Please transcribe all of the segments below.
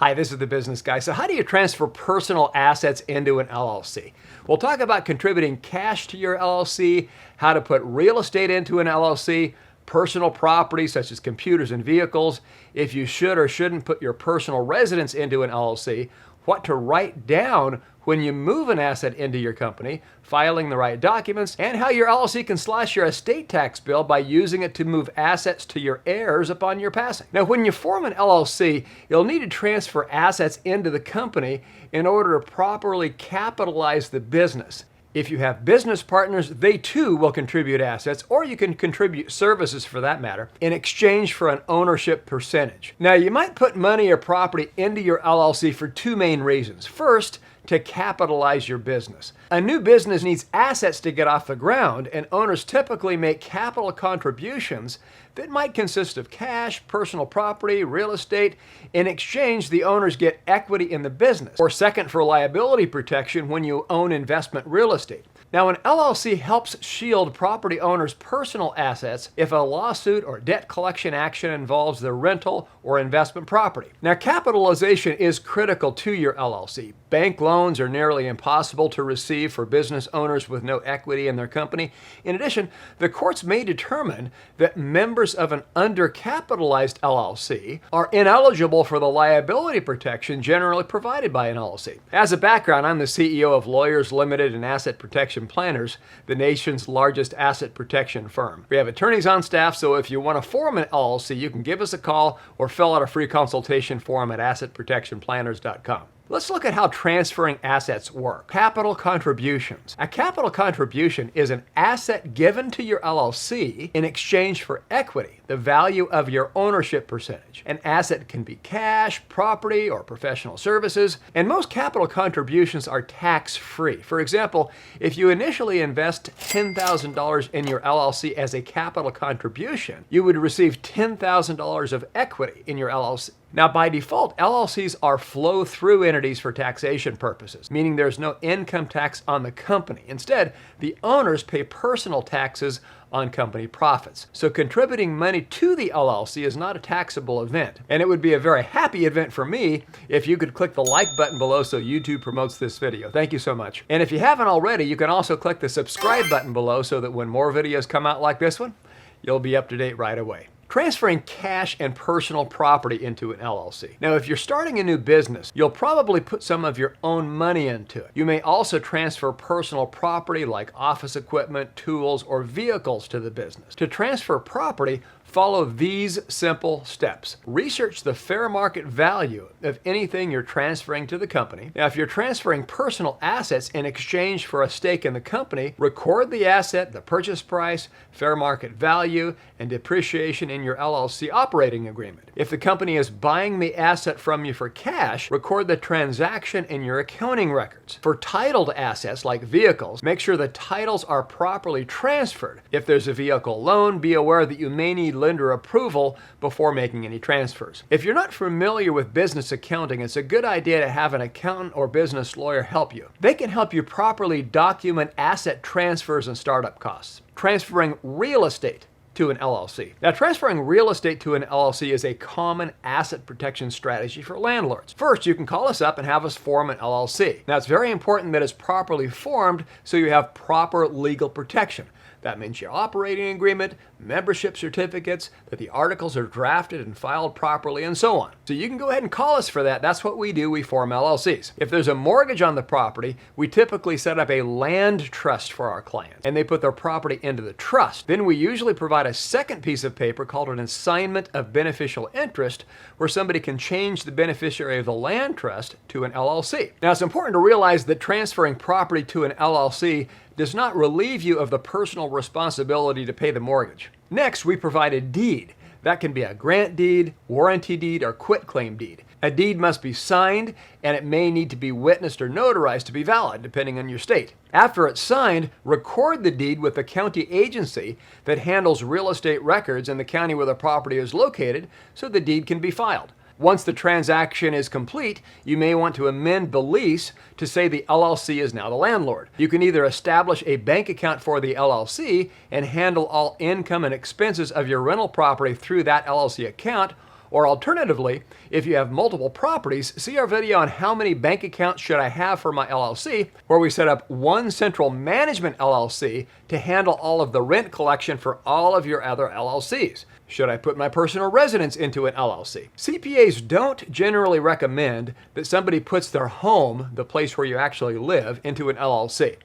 Hi, this is the Business Guy. So how do you transfer personal assets into an LLC? We'll talk about contributing cash to your LLC, how to put real estate into an LLC, personal property such as computers and vehicles, if you should or shouldn't put your personal residence into an LLC, what to write down when you move an asset into your company, filing the right documents, and how your LLC can slash your estate tax bill by using it to move assets to your heirs upon your passing. Now, when you form an LLC, you'll need to transfer assets into the company in order to properly capitalize the business. If you have business partners, they too will contribute assets, or you can contribute services for that matter, in exchange for an ownership percentage. Now, you might put money or property into your LLC for two main reasons. First, to capitalize your business. A new business needs assets to get off the ground, and owners typically make capital contributions that might consist of cash, personal property, real estate. In exchange, the owners get equity in the business, or second, for liability protection when you own investment real estate. Now, an LLC helps shield property owners' personal assets if a lawsuit or debt collection action involves the rental or investment property. Now, capitalization is critical to your LLC. Bank loans are nearly impossible to receive for business owners with no equity in their company. In addition, the courts may determine that members of an undercapitalized LLC are ineligible for the liability protection generally provided by an LLC. As a background, I'm the CEO of Lawyers Limited and Asset Protection Planners, the nation's largest asset protection firm. We have attorneys on staff, so if you want to form an LLC, you can give us a call or fill out a free consultation form at assetprotectionplanners.com. Let's look at how transferring assets work. Capital contributions. A capital contribution is an asset given to your LLC in exchange for equity, the value of your ownership percentage. An asset can be cash, property, or professional services, and most capital contributions are tax-free. For example, if you initially invest $10,000 in your LLC as a capital contribution, you would receive $10,000 of equity in your LLC. Now, by default, LLCs are flow-through entities for taxation purposes, meaning there's no income tax on the company. Instead, the owners pay personal taxes on company profits. So contributing money to the LLC is not a taxable event. And it would be a very happy event for me if you could click the like button below so YouTube promotes this video. Thank you so much. And if you haven't already, you can also click the subscribe button below so that when more videos come out like this one, you'll be up to date right away. Transferring cash and personal property into an LLC. Now, if you're starting a new business, you'll probably put some of your own money into it. You may also transfer personal property like office equipment, tools, or vehicles to the business. To transfer property, follow these simple steps. Research the fair market value of anything you're transferring to the company. Now, if you're transferring personal assets in exchange for a stake in the company, record the asset, the purchase price, fair market value, and depreciation in your LLC operating agreement. If the company is buying the asset from you for cash, record the transaction in your accounting records. For titled assets like vehicles, make sure the titles are properly transferred. If there's a vehicle loan, be aware that you may need lender approval before making any transfers. If you're not familiar with business accounting, it's a good idea to have an accountant or business lawyer help you. They can help you properly document asset transfers and startup costs. Transferring real estate to an LLC. Now, transferring real estate to an LLC is a common asset protection strategy for landlords. First, you can call us up and have us form an LLC. Now, it's very important that it's properly formed so you have proper legal protection. That means your operating agreement, membership certificates, that the articles are drafted and filed properly, and so on. So you can go ahead and call us for that. That's what we do. We form LLCs. If there's a mortgage on the property, we typically set up a land trust for our clients, and they put their property into the trust. Then we usually provide a second piece of paper called an assignment of beneficial interest, where somebody can change the beneficiary of the land trust to an LLC. Now, it's important to realize that transferring property to an LLC does not relieve you of the personal responsibility to pay the mortgage. Next, we provide a deed. That can be a grant deed, warranty deed, or quitclaim deed. A deed must be signed, and it may need to be witnessed or notarized to be valid, depending on your state. After it's signed, record the deed with the county agency that handles real estate records in the county where the property is located, so the deed can be filed. Once the transaction is complete, you may want to amend the lease to say the LLC is now the landlord. You can either establish a bank account for the LLC and handle all income and expenses of your rental property through that LLC account, Or alternatively, if you have multiple properties, see our video on how many bank accounts should I have for my LLC, where we set up one central management LLC to handle all of the rent collection for all of your other LLCs. Should I put my personal residence into an LLC? CPAs don't generally recommend that somebody puts their home, the place where you actually live, into an LLC.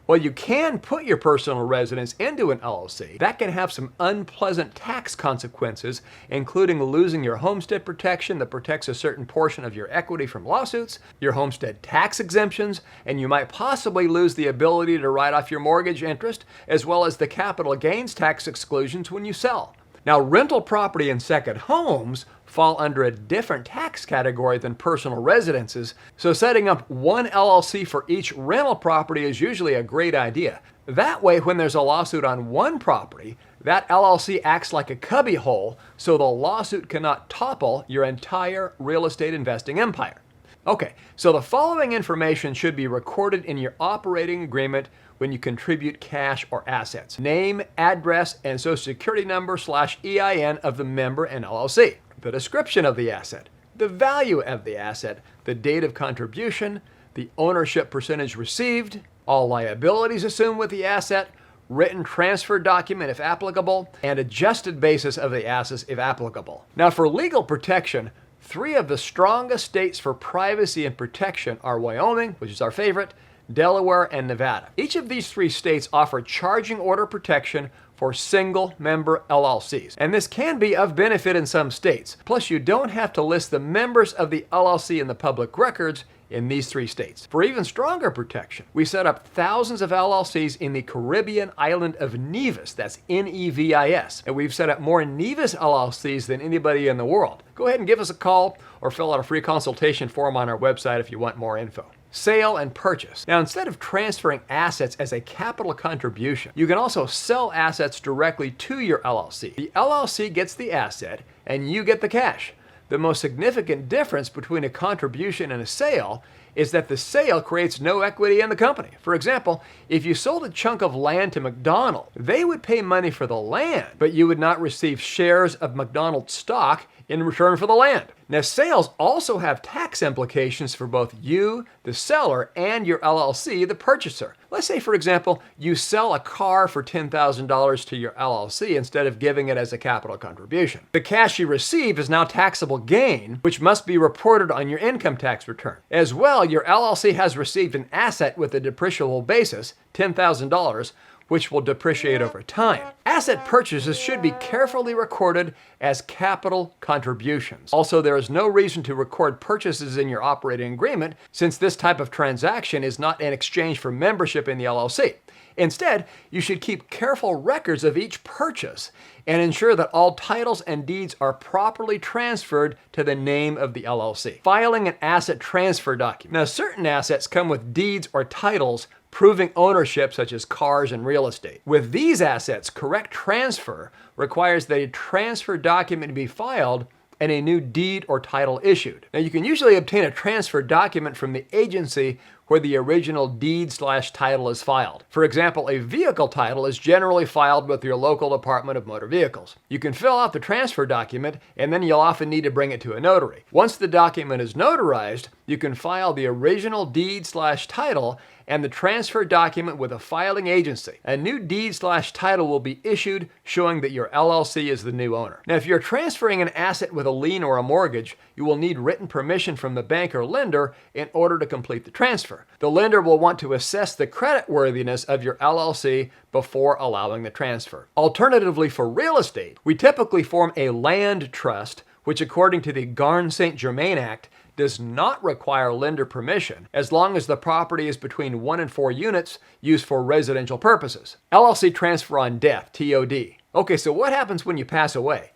Well, you can put your personal residence into an LLC. That can have some unpleasant tax consequences, including losing your homestead protection that protects a certain portion of your equity from lawsuits, your homestead tax exemptions, and you might possibly lose the ability to write off your mortgage interest, as well as the capital gains tax exclusions when you sell. Now, rental property and second homes fall under a different tax category than personal residences, so setting up one LLC for each rental property is usually a great idea. That way, when there's a lawsuit on one property, that LLC acts like a cubbyhole, so the lawsuit cannot topple your entire real estate investing empire. Okay, so the following information should be recorded in your operating agreement when you contribute cash or assets. Name, address, and social security number / EIN of the member and LLC. The description of the asset, the value of the asset, the date of contribution, the ownership percentage received, all liabilities assumed with the asset, written transfer document if applicable, and adjusted basis of the assets if applicable. Now, for legal protection, 3 of the strongest states for privacy and protection are Wyoming, which is our favorite, Delaware, and Nevada. Each of these 3 states offer charging order protection for single-member LLCs, and this can be of benefit in some states. Plus, you don't have to list the members of the LLC in the public records in these 3 states. For even stronger protection, we set up thousands of LLCs in the Caribbean island of Nevis, that's Nevis, and we've set up more Nevis LLCs than anybody in the world. Go ahead and give us a call or fill out a free consultation form on our website if you want more info. Sale and purchase. Now, instead of transferring assets as a capital contribution, you can also sell assets directly to your LLC. The LLC gets the asset and you get the cash. The most significant difference between a contribution and a sale is that the sale creates no equity in the company. For example, if you sold a chunk of land to McDonald's, they would pay money for the land, but you would not receive shares of McDonald's stock in return for the land. Now, sales also have tax implications for both you, the seller, and your LLC, the purchaser. Let's say, for example, you sell a car for $10,000 to your LLC instead of giving it as a capital contribution. The cash you receive is now taxable gain, which must be reported on your income tax return. As well, your LLC has received an asset with a depreciable basis, $10,000, which will depreciate over time. Asset purchases should be carefully recorded as capital contributions. Also, there is no reason to record purchases in your operating agreement, since this type of transaction is not in exchange for membership in the LLC. Instead, you should keep careful records of each purchase and ensure that all titles and deeds are properly transferred to the name of the LLC. Filing an asset transfer document. Now, certain assets come with deeds or titles proving ownership, such as cars and real estate. With these assets, correct transfer requires that a transfer document be filed and a new deed or title issued. Now, you can usually obtain a transfer document from the agency where the original deed/title is filed. For example, a vehicle title is generally filed with your local Department of Motor Vehicles. You can fill out the transfer document, and then you'll often need to bring it to a notary. Once the document is notarized, you can file the original deed/title and the transfer document with a filing agency. A new deed/title will be issued showing that your LLC is the new owner. Now, if you're transferring an asset with a lien or a mortgage, you will need written permission from the bank or lender in order to complete the transfer. The lender will want to assess the creditworthiness of your LLC before allowing the transfer. Alternatively, for real estate, we typically form a land trust, which according to the Garn-St. Germain Act, does not require lender permission as long as the property is between 1 and 4 units used for residential purposes. LLC transfer on death, TOD. Okay, so what happens when you pass away?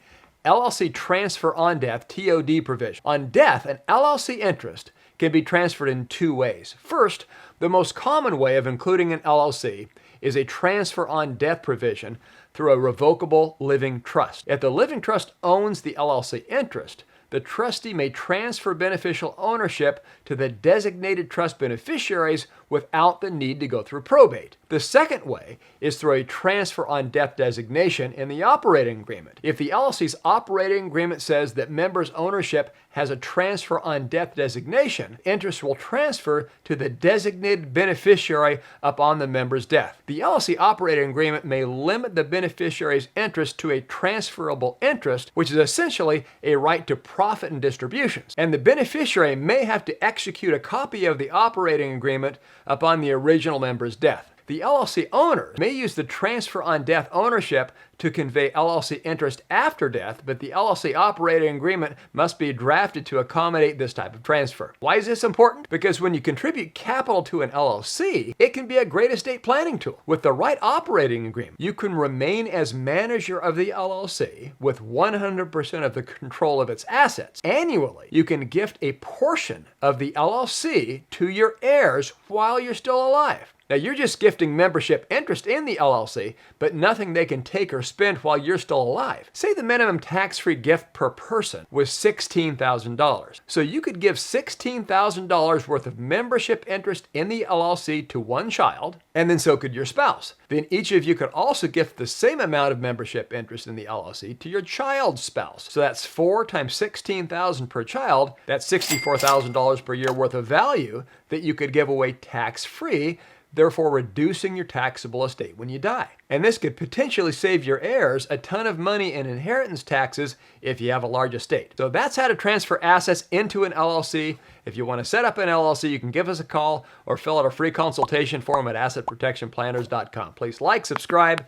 LLC transfer on death, TOD provision. On death, an LLC interest can be transferred in 2 ways. First, the most common way of including an LLC is a transfer on death provision through a revocable living trust. If the living trust owns the LLC interest, the trustee may transfer beneficial ownership to the designated trust beneficiaries without the need to go through probate. The second way is through a transfer on death designation in the operating agreement. If the LLC's operating agreement says that members' ownership has a transfer on death designation, interest will transfer to the designated beneficiary upon the member's death. The LLC operating agreement may limit the beneficiary's interest to a transferable interest, which is essentially a right to profit and distributions. And the beneficiary may have to execute a copy of the operating agreement upon the original member's death. The LLC owner may use the transfer on death ownership to convey LLC interest after death, but the LLC operating agreement must be drafted to accommodate this type of transfer. Why is this important? Because when you contribute capital to an LLC, it can be a great estate planning tool. With the right operating agreement, you can remain as manager of the LLC with 100% of the control of its assets. Annually, you can gift a portion of the LLC to your heirs while you're still alive. Now, you're just gifting membership interest in the LLC, but nothing they can take or spend while you're still alive. Say the minimum tax-free gift per person was $16,000. So you could give $16,000 worth of membership interest in the LLC to one child, and then so could your spouse. Then each of you could also gift the same amount of membership interest in the LLC to your child's spouse. So that's 4 times $16,000 per child. That's $64,000 per year worth of value that you could give away tax-free, therefore reducing your taxable estate when you die. And this could potentially save your heirs a ton of money in inheritance taxes if you have a large estate. So that's how to transfer assets into an LLC. If you want to set up an LLC, you can give us a call or fill out a free consultation form at assetprotectionplanners.com. Please like, subscribe,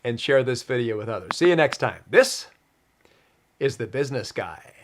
and share this video with others. See you next time. This is The Business Guy.